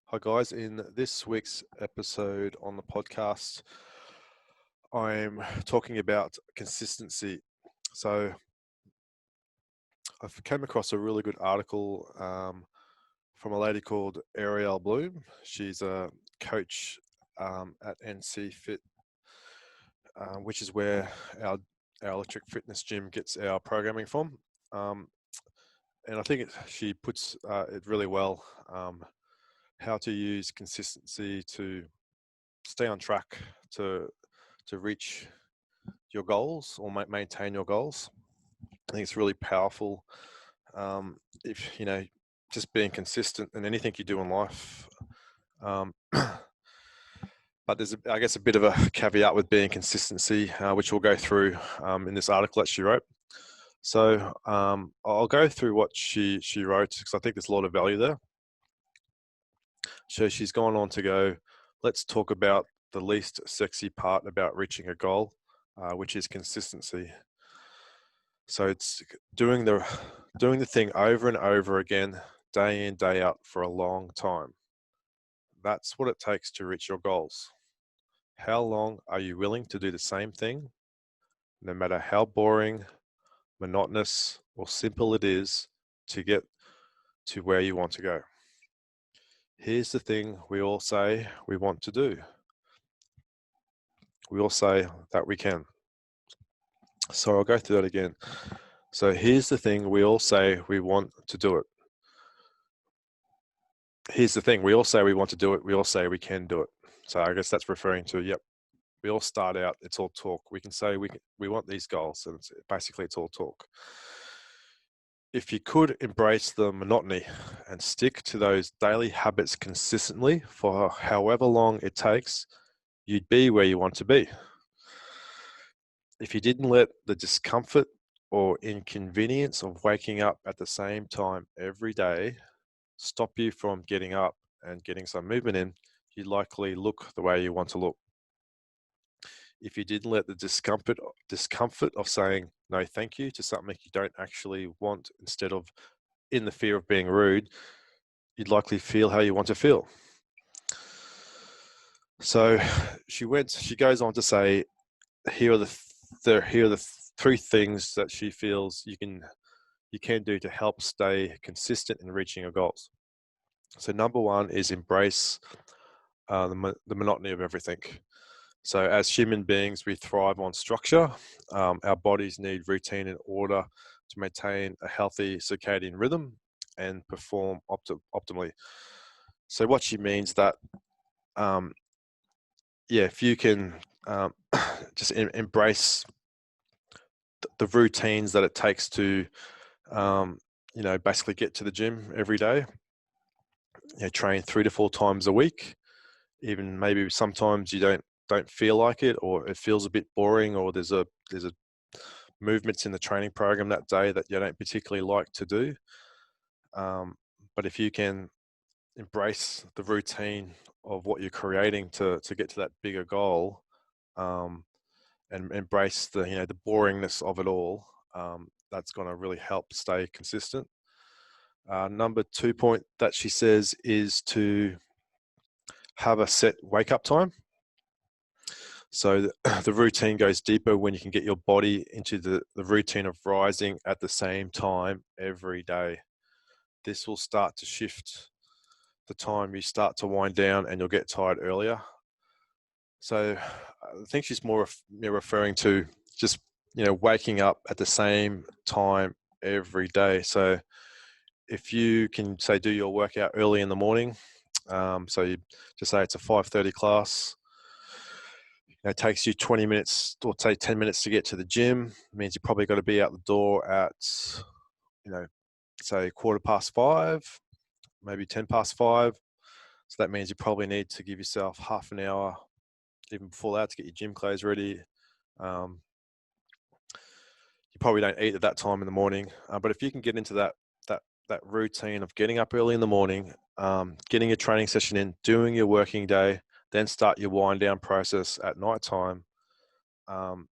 Hi, guys. In this week's episode on the podcast, I'm talking about consistency. So, I've came across a really good article from a lady called Ariel Bloom. She's a coach at NC Fit, which is where our electric fitness gym gets our programming from. Um, and I think she puts it really well, how to use consistency to stay on track to reach your goals or maintain your goals. I think it's really powerful. If just being consistent in anything you do in life. Um, but there's, I guess, a bit of a caveat with being consistency, which we'll go through in this article that she wrote. So I'll go through what she wrote because I think there's a lot of value there. So she's gone on to go, let's talk about the least sexy part about reaching a goal, which is consistency. So it's doing the thing over and over again, day in, day out for a long time. That's what it takes to reach your goals. How long are you willing to do the same thing, no matter how boring, monotonous, or simple it is to get to where you want to go? Here's the thing we all say we want to do. We all say that we can. So I'll go through that again. So here's the thing we all say we want to do it. Here's the thing we all say we want to do it. We all say we can do it. So I guess that's referring to, yep, we all start out, it's all talk. We can say we want these goals, and it's all talk. If you could embrace the monotony and stick to those daily habits consistently for however long it takes, you'd be where you want to be. If you didn't let the discomfort or inconvenience of waking up at the same time every day stop you from getting up and getting some movement in, you'd likely look the way you want to look. If you didn't let the discomfort of saying no thank you to something you don't actually want, instead of in the fear of being rude, you'd likely feel how you want to feel. So she goes on to say, here are the three things that she feels you can do to help stay consistent in reaching your goals. So number one is embrace the monotony of everything. So as human beings, we thrive on structure. Our bodies need routine in order to maintain a healthy circadian rhythm and perform optimally. So what she means that, if you can just embrace the routines that it takes to, basically get to the gym every day, train 3 to 4 times a week, even maybe sometimes you don't feel like it, or it feels a bit boring, or there's a movements in the training program that day that you don't particularly like to do. But if you can embrace the routine of what you're creating to get to that bigger goal, and embrace the boringness of it all, that's going to really help stay consistent. Number 2 point that she says is to have a set wake up time. So the routine goes deeper when you can get your body into the routine of rising at the same time every day. This will start to shift the time you start to wind down, and you'll get tired earlier. So I think she's more referring to just, waking up at the same time every day. So if you can, say, do your workout early in the morning, so you just say it's a 5:30 class, it takes you 20 minutes or say 10 minutes to get to the gym. It means you probably got to be out the door at, say 5:15, maybe 5:10. So that means you probably need to give yourself half an hour, even before that, to get your gym clothes ready. You probably don't eat at that time in the morning, but if you can get into that routine of getting up early in the morning, getting your training session in, doing your working day, then start your wind down process at night time, and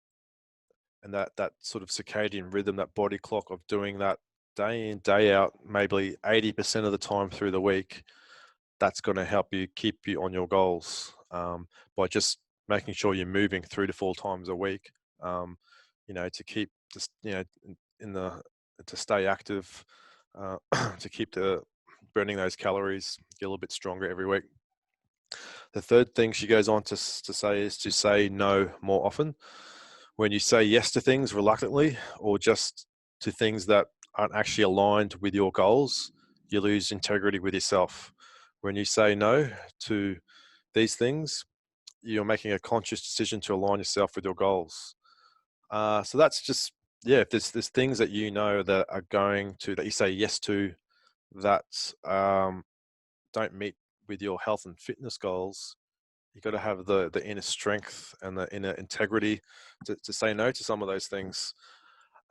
that sort of circadian rhythm, that body clock of doing that day in, day out, maybe 80% of the time through the week, that's going to help you keep you on your goals, by just making sure you're moving 3 to 4 times a week, to keep just, in the to stay active, to keep burning those calories, get a little bit stronger every week. The third thing she goes on to say is to say no more often. When you say yes to things reluctantly, or just to things that aren't actually aligned with your goals, you lose integrity with yourself. When you say no to these things, you're making a conscious decision to align yourself with your goals. So that's just, yeah, if there's things that that are that you say yes to, that don't meet with your health and fitness goals, you got to have the inner strength and the inner integrity to say no to some of those things.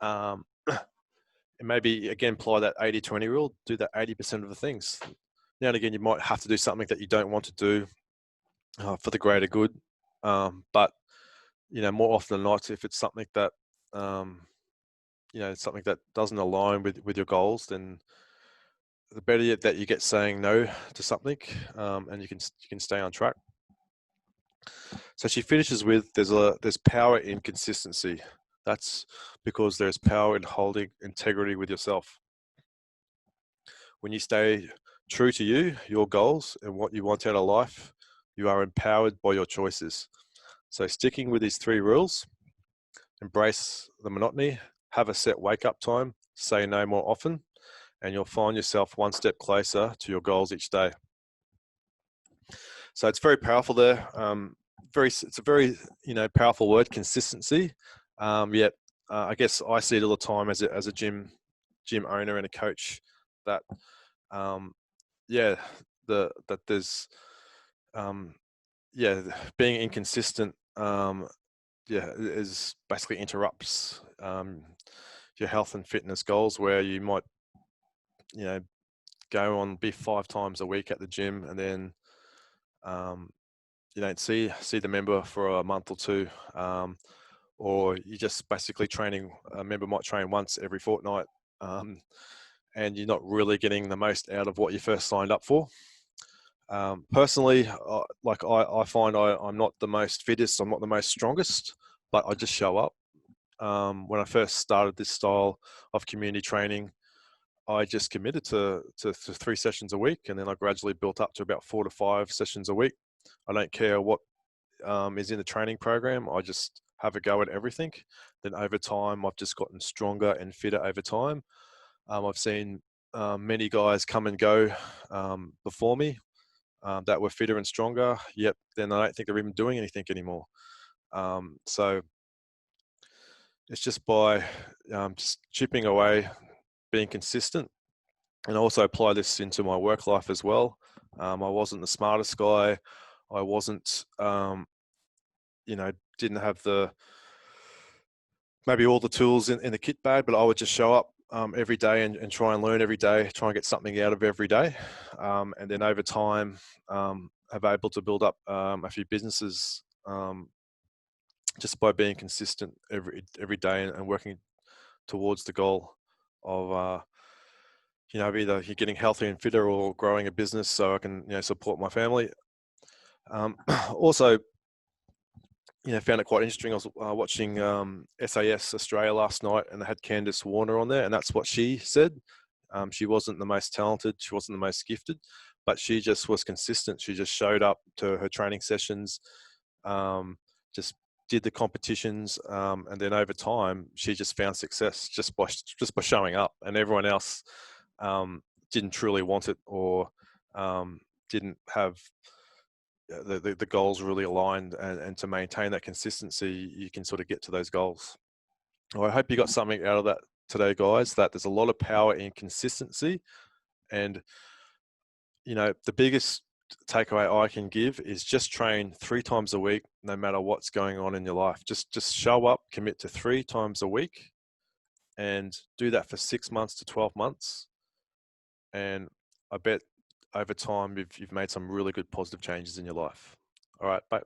Um, and maybe again apply that 80-20 rule. Do that 80% of the things. Now and again, you might have to do something that you don't want to do for the greater good. But more often than not, if it's something that something that doesn't align with your goals, then the better that you get saying no to something, and you can stay on track. So she finishes with, there's power in consistency. That's because there's power in holding integrity with yourself. When you stay true to you, your goals, and what you want out of life, you are empowered by your choices. So sticking with these 3 rules: embrace the monotony, have a set wake up time, say no more often, and you'll find yourself one step closer to your goals each day. So it's very powerful there. It's a very powerful word, consistency. Yet I guess I see it all the time as a gym owner and a coach, that that there's being inconsistent is basically interrupts your health and fitness goals, where you might go on, be 5 times a week at the gym, and then you don't see the member for a month or 2, or you're just basically training. A member might train once every fortnight, and you're not really getting the most out of what you first signed up for. Personally, I find I'm not the most fittest, I'm not the most strongest, but I just show up. When I first started this style of community training, I just committed to 3 sessions a week, and then I gradually built up to about 4 to 5 sessions a week. I don't care what is in the training program. I just have a go at everything. Then over time, I've just gotten stronger and fitter over time. I've seen many guys come and go before me that were fitter and stronger, yet then I don't think they're even doing anything anymore. So it's just by just chipping away, being consistent, and also apply this into my work life as well. I wasn't the smartest guy. I wasn't, didn't have maybe all the tools in the kit bag, but I would just show up every day and try and learn every day, try and get something out of every day. And then over time, have able to build up a few businesses just by being consistent every day and working towards the goal of either you're getting healthier and fitter, or growing a business so I can support my family. Also, found it quite interesting. I was watching SAS Australia last night, and they had Candice Warner on there, and that's what she said. She wasn't the most talented, she wasn't the most gifted, but she just was consistent. She just showed up to her training sessions, just did the competitions, and then over time, she just found success just by showing up. And everyone else didn't truly want it, or didn't have the goals really aligned, and to maintain that consistency, you can sort of get to those goals. Well, I hope you got something out of that today, guys, that there's a lot of power in consistency. And the biggest takeaway I can give is just train 3 times a week, no matter what's going on in your life. Just show up, commit to 3 times a week, and do that for 6 months to 12 months. And I bet over time you've made some really good positive changes in your life. All right, bye.